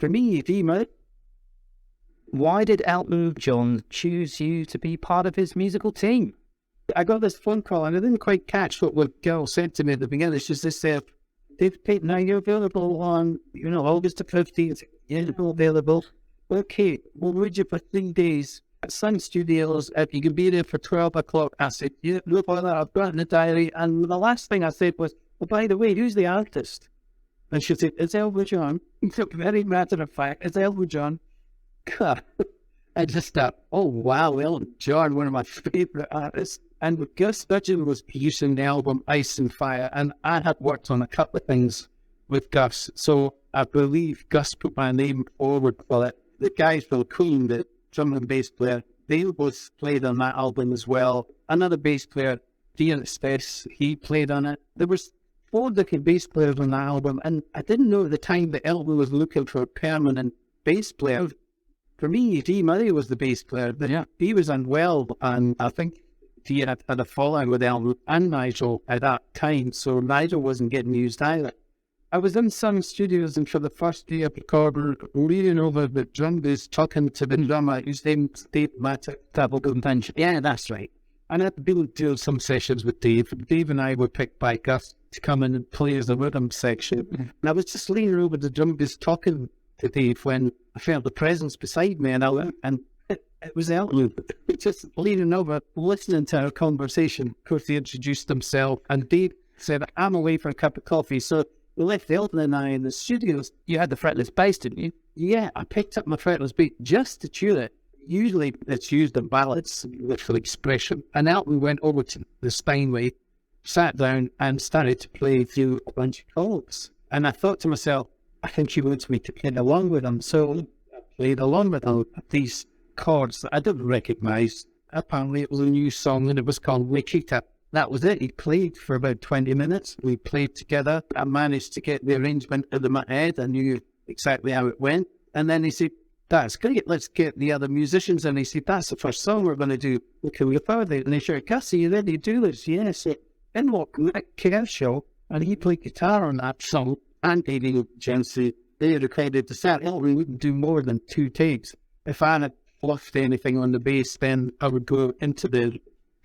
For me, Dima, Why did Elton John choose you to be part of his musical team? I got this phone call and I didn't quite catch what the girl said to me at the beginning. It's just this, David Paton, now you're available on, August the 15th. You're available. Okay, we'll read you for 3 days at Sun Studios. If you can be there for 12 o'clock, I said, yeah, no bother, I've got it in the diary. And the last thing I said was, well, by the way, who's the artist? And she said, it's Elton John. Very matter of fact, it's Elton John. God. I just thought, oh wow, Elton John, one of my favorite artists. And Gus Dudgeon was producing the album Ice and Fire, and I had worked on a couple of things with Gus. So I believe Gus put my name forward for it. The guys from Queen, the drum and bass player, they both played on that album as well. Another bass player, Ian Spess, he played on it. There was 4 different bass players on the album, and I didn't know at the time that Elton was looking for a permanent bass player. For me, Dee Murray was the bass player, but he was unwell, and I think he had a fallout with Elton and Nigel at that time, so Nigel wasn't getting used either. I was in Sun Studios, and for the first day of recording, reading over the drum bass, talking to the drummer, whose name was Dave Matic. Double convention. Yeah, that's right. And I'd been doing some sessions with Dave. Dave and I were picked by Gus to come in and play as a rhythm section. And I was just leaning over the drum bass talking to Dave when I felt the presence beside me, and it was Elton. Just leaning over, listening to our conversation. Of course, he introduced himself, and Dave said, I'm away for a cup of coffee. So we left Elton and I in the studios. You had the fretless bass, didn't you? Yeah, I picked up my fretless bass just to tune it. Usually it's used in ballads, literal expression. And Elton went over to the Steinway, sat down and started to play through a bunch of chords. And I thought to myself, I think he wants me to play along with him. So I played along with him these chords that I didn't recognise. Apparently it was a new song and it was called Nikita. That was it. He played for about 20 minutes. We played together. I managed to get the arrangement into my head. I knew exactly how it went. And then he said, that's great, let's get the other musicians. And he said, that's the first song we're going to do. Can we afford it? And they said, Gus, are you ready to do this? Yes. Then walked Nick Kershaw, and he played guitar on that song. And David Jensen, they recorded the set. We wouldn't do more than 2 takes. If I had fluffed anything on the bass, then I would go into the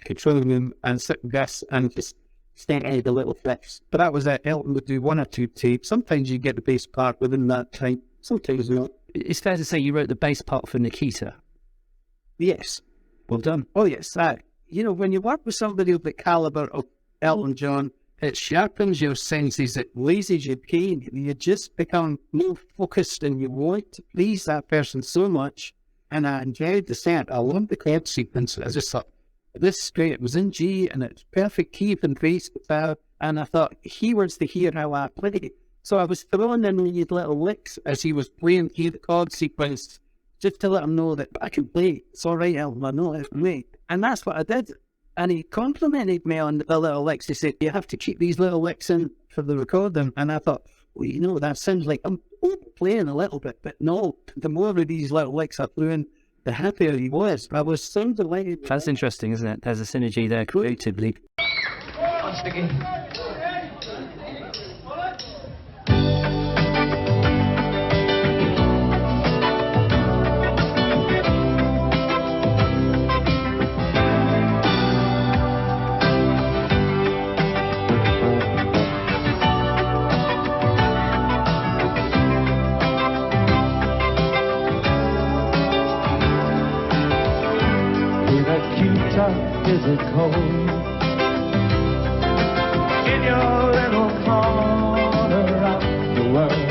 control room and sit with Gus and just stand at the little flips. But that was it. Elton would do 1 or 2 takes. Sometimes you get the bass part within that time. Sometimes not. It's fair to say you wrote the bass part for Nikita. Yes. Well done. Oh, yes. When you work with somebody of the caliber of Elton John, it sharpens your senses, it raises your pain. You just become more focused and you want to please that person so much. And I enjoyed the set. I loved the chord sequence. I just thought, this is great. It was in G and it's perfect key and bass guitar. And I thought, he wants to hear how I play. So I was throwing in these little licks as he was playing the chord sequence, just to let him know that I can play. It's all right, Elton, I know it's me. And that's what I did. And he complimented me on the little licks. He said, you have to keep these little licks in for the recording. And I thought, well, that sounds like I'm playing a little bit. But no, the more of these little licks I threw in, the happier he was. I was so delighted. That's interesting, isn't it? There's a synergy there creatively. I'm sticking. Is it cold in your little corner of the world?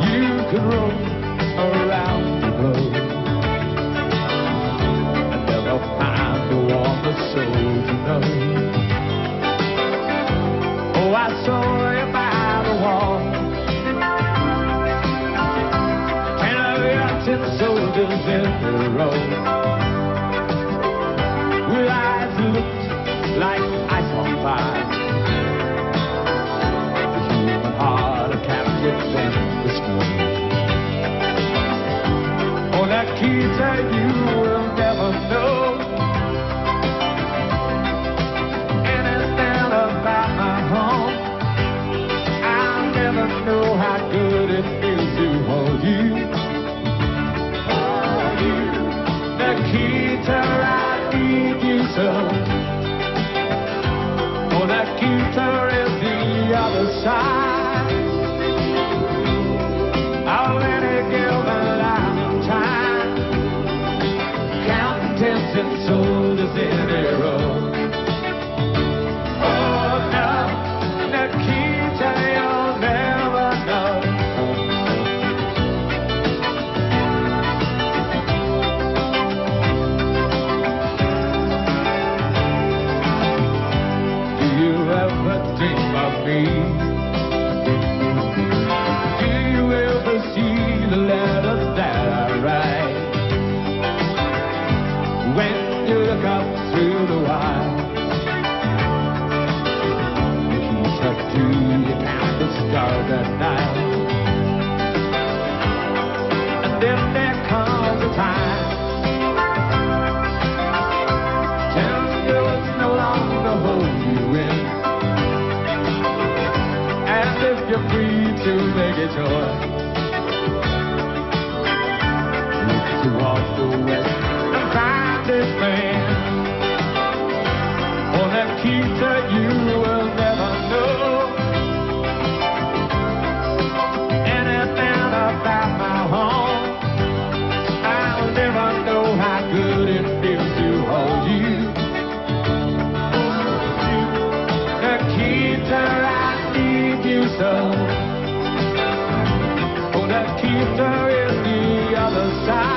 You could roam around the globe and never find a warmer soul to know. Oh, I saw you by the wall, and a young tin soldiers in the road. With eyes looked like ice on fire, the human heart of captives in the storm. Oh, Nikita, you will never know anything about my home. I'll never know how good it is. side. I'll let it give a lot of time, counting tents and soldiers in a row. Oh no, Nikita, you'll never know. Do you ever dream of me? The letters that I write, when you look up through the wire, Nikita, do you count the stars at night? And then there comes a time, ten years no longer hold you in, as if you're free to make it yours. Walk the west and find this man. Oh, Nikita, you will never know anything about my home. I'll never know how good it feels to hold you. Nikita, I need you so. Oh, Nikita is the other side.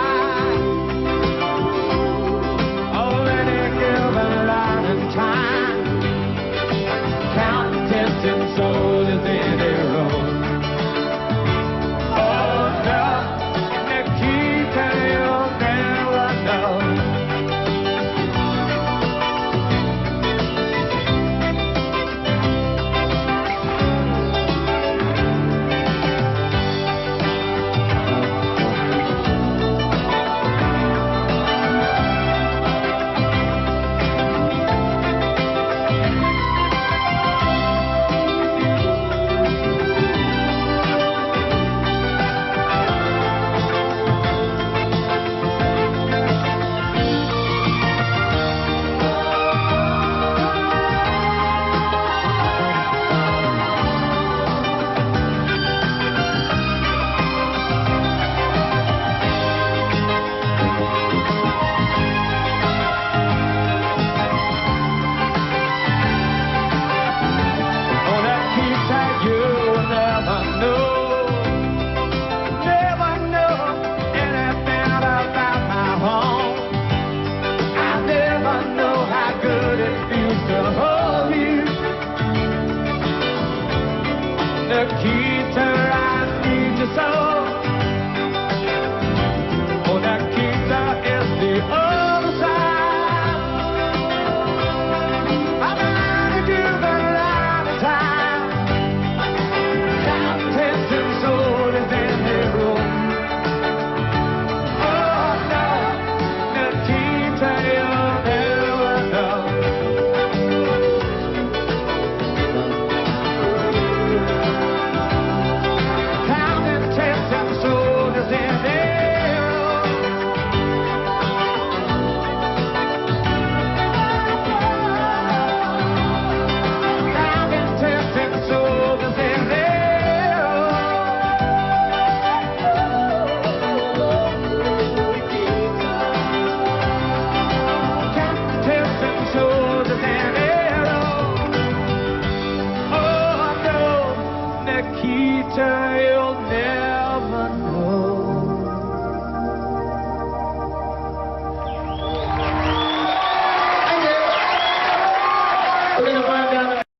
Nikita, I need you so. Oh, Nikita is the other side. I'm gonna give a lot of time, counting and soldiers in the room. Oh no, Nikita, you'll never know. Nikita, you'll never know.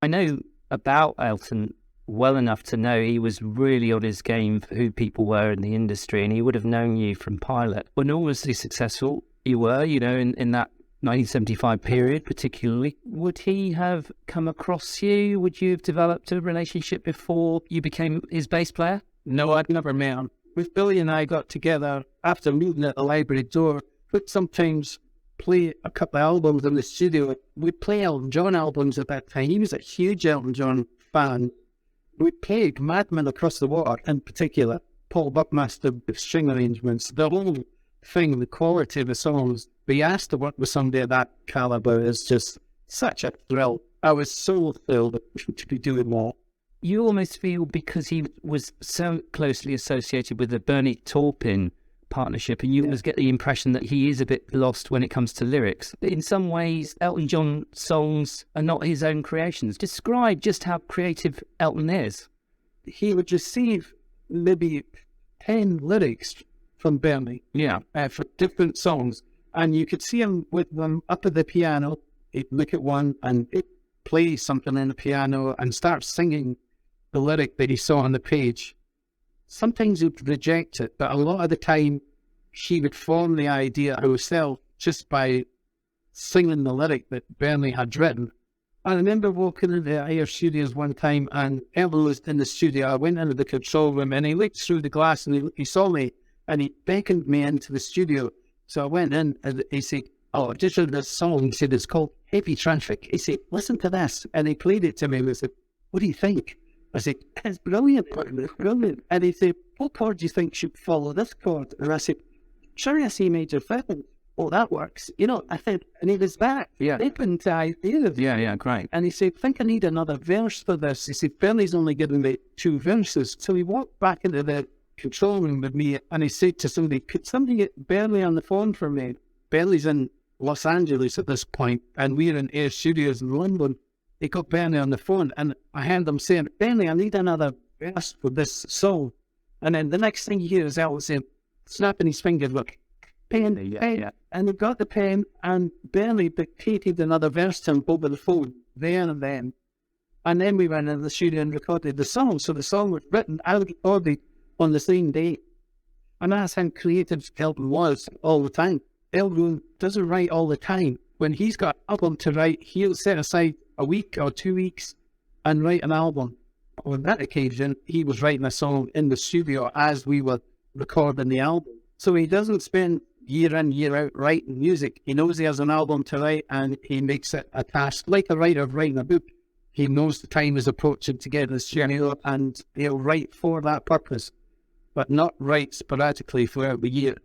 I know about Elton well enough to know he was really on his game for who people were in the industry, and he would have known you from Pilot. Enormously successful you were, in that 1975 period particularly. Would he have come across you? Would you have developed a relationship before you became his bass player? No, I'd never met him. With Billy and I got together after meeting at the library door, would sometimes play a couple of albums in the studio. We'd play Elton John albums at that time. He was a huge Elton John fan. We played Madman Across the Water in particular, Paul Buckmaster with string arrangements, the whole thing, the quality of the songs. Be asked to work with somebody of that caliber is just such a thrill. I was so thrilled to be doing more. you almost feel because he was so closely associated with the Bernie Taupin partnership, and you always get the impression that he is a bit lost when it comes to lyrics. But in some ways, Elton John songs are not his own creations. Describe just how creative Elton is. He would receive maybe 10 lyrics from Bernie for different songs, and you could see him with them up at the piano. He'd look at one and he'd play something on the piano and start singing the lyric that he saw on the page. Sometimes he'd reject it, but a lot of the time he would form the idea himself just by singing the lyric that Bernie had written. I remember walking into the Air Studios one time, and Elton was in the studio. I went into the control room and he looked through the glass and he saw me and he beckoned me into the studio. So I went in and he said, "Oh, I just heard this song." He said, "It's called Heavy Traffic." He said, "Listen to this." And he played it to me and I said, "What do you think?" I said, "It's brilliant, it's brilliant." And he said, "What chord do you think should follow this chord?" And I said, "Sure, I see major 7. Oh, that works." You know, I said, and he was back. Open to ideas. Great. And he said, "Think I need another verse for this." He said, "Bernie's only given me 2 verses." So he walked back into the control room with me and he said to somebody, "Could somebody get Bernie on the phone for me?" Bernie's in Los Angeles at this point, and we're in Air Studios in London. He got Bernie on the phone, and I heard him saying, "Bernie, I need another verse for this song." And then the next thing you hear is Elton saying, snapping his fingers, "Look, pen." And he got the pen, and Bernie dictated another verse to him over the phone there and then. And then we went into the studio and recorded the song. So the song was written and recorded on the same day. And that's how creative Elton was all the time. Elton doesn't write all the time. When he's got an album to write, he'll set aside a week or 2 weeks and write an album. On that occasion, he was writing a song in the studio as we were recording the album. So he doesn't spend year in, year out writing music. He knows he has an album to write and he makes it a task. Like a writer writing a book, he knows the time is approaching to get in the studio and he'll write for that purpose, but not write sporadically throughout the year.